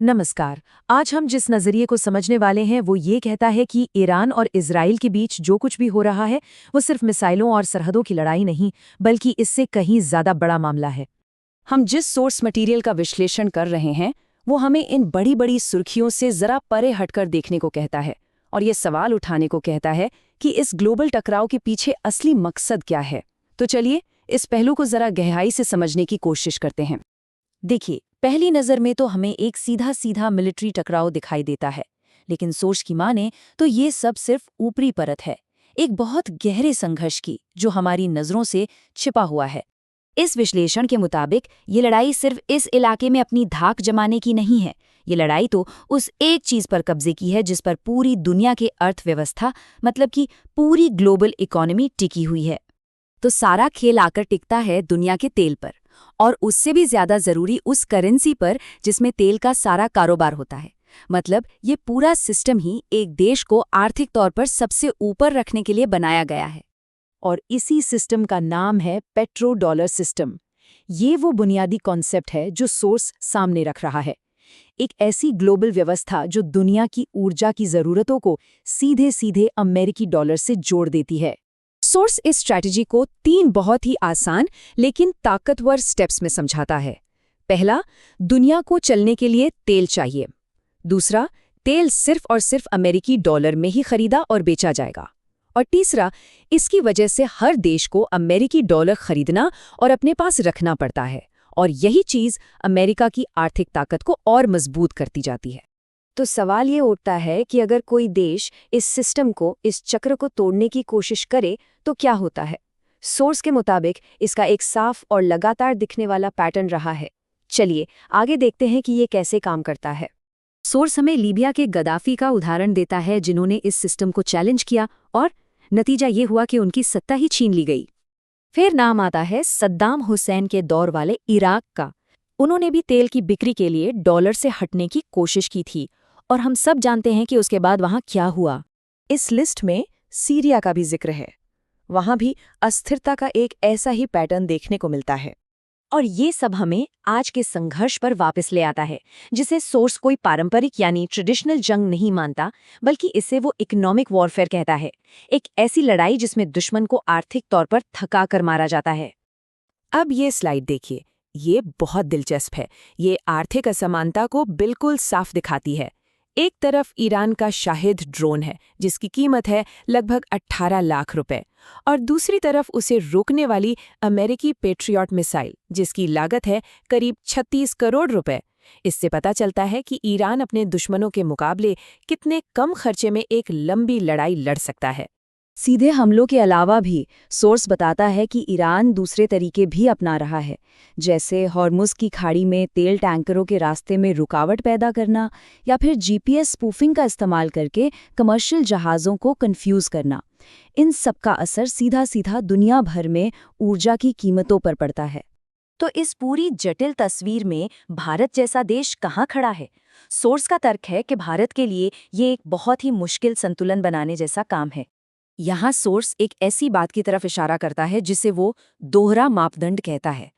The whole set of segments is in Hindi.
नमस्कार। आज हम जिस नजरिए को समझने वाले हैं वो ये कहता है कि ईरान और इजराइल के बीच जो कुछ भी हो रहा है वो सिर्फ मिसाइलों और सरहदों की लड़ाई नहीं बल्कि इससे कहीं ज्यादा बड़ा मामला है। हम जिस सोर्स मटेरियल का विश्लेषण कर रहे हैं वो हमें इन बड़ी बड़ी सुर्खियों से जरा परे हटकर देखने को कहता है और ये सवाल उठाने को कहता है कि इस ग्लोबल टकराव के पीछे असली मकसद क्या है। तो चलिए इस पहलू को जरा गहराई से समझने की कोशिश करते हैं। देखिए, पहली नज़र में तो हमें एक सीधा सीधा मिलिट्री टकराव दिखाई देता है, लेकिन सोच की माने तो ये सब सिर्फ ऊपरी परत है, एक बहुत गहरे संघर्ष की जो हमारी नज़रों से छिपा हुआ है। इस विश्लेषण के मुताबिक ये लड़ाई सिर्फ इस इलाके में अपनी धाक जमाने की नहीं है। ये लड़ाई तो उस एक चीज पर कब्जे की है जिस पर पूरी दुनिया की अर्थव्यवस्था मतलब कि पूरी ग्लोबल इकोनॉमी टिकी हुई है। तो सारा खेल आकर टिकता है दुनिया के तेल पर, और उससे भी ज्यादा जरूरी उस करेंसी पर जिसमें तेल का सारा कारोबार होता है। मतलब ये पूरा सिस्टम ही एक देश को आर्थिक तौर पर सबसे ऊपर रखने के लिए बनाया गया है। और इसी सिस्टम का नाम है पेट्रो डॉलर सिस्टम। ये वो बुनियादी कॉन्सेप्ट है जो सोर्स सामने रख रहा है, एक ऐसी ग्लोबल व्यवस्था जो दुनिया की ऊर्जा की जरूरतों को सीधे सीधे अमेरिकी डॉलर से जोड़ देती है। सोर्स इस स्ट्रैटेजी को 3 बहुत ही आसान लेकिन ताकतवर स्टेप्स में समझाता है। पहला, दुनिया को चलने के लिए तेल चाहिए। दूसरा, तेल सिर्फ और सिर्फ अमेरिकी डॉलर में ही खरीदा और बेचा जाएगा। और तीसरा, इसकी वजह से हर देश को अमेरिकी डॉलर खरीदना और अपने पास रखना पड़ता है, और यही चीज़ अमेरिका की आर्थिक ताकत को और मजबूत करती जाती है। तो सवाल ये उठता है कि अगर कोई देश इस सिस्टम को, इस चक्र को तोड़ने की कोशिश करे तो क्या होता है। सोर्स के मुताबिक इसका एक साफ और लगातार दिखने वाला पैटर्न रहा है। चलिए आगे देखते हैं कि ये कैसे काम करता है। सोर्स हमें लीबिया के गद्दाफी का उदाहरण देता है जिन्होंने इस सिस्टम को चैलेंज किया और नतीजा ये हुआ कि उनकी सत्ता ही छीन ली गई। फिर नाम आता है सद्दाम हुसैन के दौर वाले इराक का। उन्होंने भी तेल की बिक्री के लिए डॉलर से हटने की कोशिश की थी, और हम सब जानते हैं कि उसके बाद वहां क्या हुआ। इस लिस्ट में सीरिया का भी जिक्र है। वहां भी अस्थिरता का एक ऐसा ही पैटर्न देखने को मिलता है। और ये सब हमें आज के संघर्ष पर वापस ले आता है, जिसे सोर्स कोई पारंपरिक यानी ट्रेडिशनल जंग नहीं मानता, बल्कि इसे वो इकोनॉमिक वॉरफेयर कहता है। एक ऐसी लड़ाई जिसमें दुश्मन को आर्थिक तौर पर थका कर मारा जाता है। अब ये स्लाइड देखिए, ये बहुत दिलचस्प है। ये आर्थिक असमानता को बिल्कुल साफ दिखाती है। एक तरफ ईरान का शाहिद ड्रोन है जिसकी कीमत है लगभग 18 लाख रुपए, और दूसरी तरफ उसे रोकने वाली अमेरिकी पेट्रियट मिसाइल जिसकी लागत है करीब 36 करोड़ रुपए। इससे पता चलता है कि ईरान अपने दुश्मनों के मुकाबले कितने कम खर्चे में एक लंबी लड़ाई लड़ सकता है। सीधे हमलों के अलावा भी सोर्स बताता है कि ईरान दूसरे तरीके भी अपना रहा है, जैसे हॉर्मुज की खाड़ी में तेल टैंकरों के रास्ते में रुकावट पैदा करना, या फिर जीपीएस स्पूफिंग का इस्तेमाल करके कमर्शियल जहाज़ों को कंफ्यूज करना। इन सब का असर सीधा सीधा दुनिया भर में ऊर्जा की कीमतों पर पड़ता है। तो इस पूरी जटिल तस्वीर में भारत जैसा देश कहाँ खड़ा है? सोर्स का तर्क है कि भारत के लिए ये एक बहुत ही मुश्किल संतुलन बनाने जैसा काम है। यहाँ सोर्स एक ऐसी बात की तरफ इशारा करता है जिसे वो दोहरा मापदंड कहता है।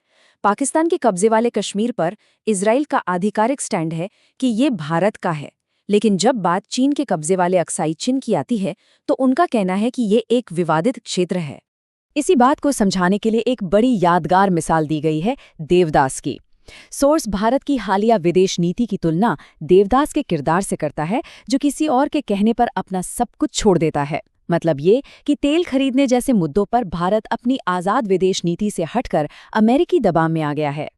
पाकिस्तान के कब्जे वाले कश्मीर पर इजराइल का आधिकारिक स्टैंड है कि ये भारत का है, लेकिन जब बात चीन के कब्जे वाले अक्साई चीन की आती है तो उनका कहना है कि ये एक विवादित क्षेत्र है। इसी बात को समझाने के लिए एक बड़ी यादगार मिसाल दी गई है देवदास की। सोर्स भारत की हालिया विदेश नीति की तुलना देवदास के किरदार से करता है, जो किसी और के कहने पर अपना सब कुछ छोड़ देता है। मतलब ये कि तेल खरीदने जैसे मुद्दों पर भारत अपनी आज़ाद विदेश नीति से हटकर अमेरिकी दबाव में आ गया है।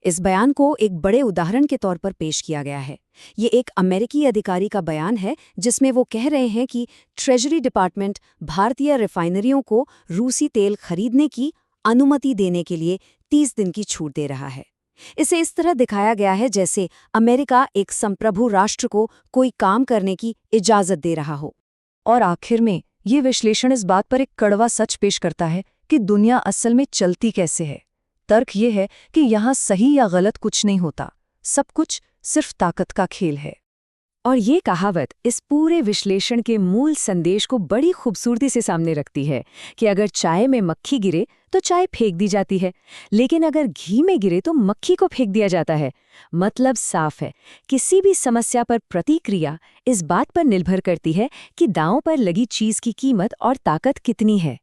इस बयान को एक बड़े उदाहरण के तौर पर पेश किया गया है। ये एक अमेरिकी अधिकारी का बयान है जिसमें वो कह रहे हैं कि ट्रेजरी डिपार्टमेंट भारतीय रिफाइनरियों को रूसी तेल खरीदने की अनुमति देने के लिए 30 दिन की छूट दे रहा है। इसे इस तरह दिखाया गया है जैसे अमेरिका एक संप्रभु राष्ट्र को कोई काम करने की इजाज़त दे रहा हो। और आखिर में ये विश्लेषण इस बात पर एक कड़वा सच पेश करता है कि दुनिया असल में चलती कैसे है। तर्क ये है कि यहाँ सही या गलत कुछ नहीं होता, सब कुछ सिर्फ ताकत का खेल है। और ये कहावत इस पूरे विश्लेषण के मूल संदेश को बड़ी खूबसूरती से सामने रखती है कि अगर चाय में मक्खी गिरे तो चाय फेंक दी जाती है, लेकिन अगर घी में गिरे तो मक्खी को फेंक दिया जाता है। मतलब साफ है, किसी भी समस्या पर प्रतिक्रिया इस बात पर निर्भर करती है कि दांव पर लगी चीज की कीमत और ताकत कितनी है।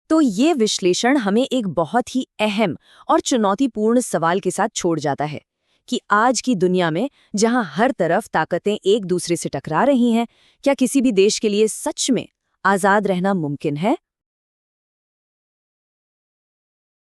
तो ये विश्लेषण हमें एक बहुत ही अहम और चुनौतीपूर्ण सवाल के साथ छोड़ जाता है कि आज की दुनिया में जहां हर तरफ ताकतें एक दूसरे से टकरा रही हैं, क्या किसी भी देश के लिए सच में आजाद रहना मुमकिन है?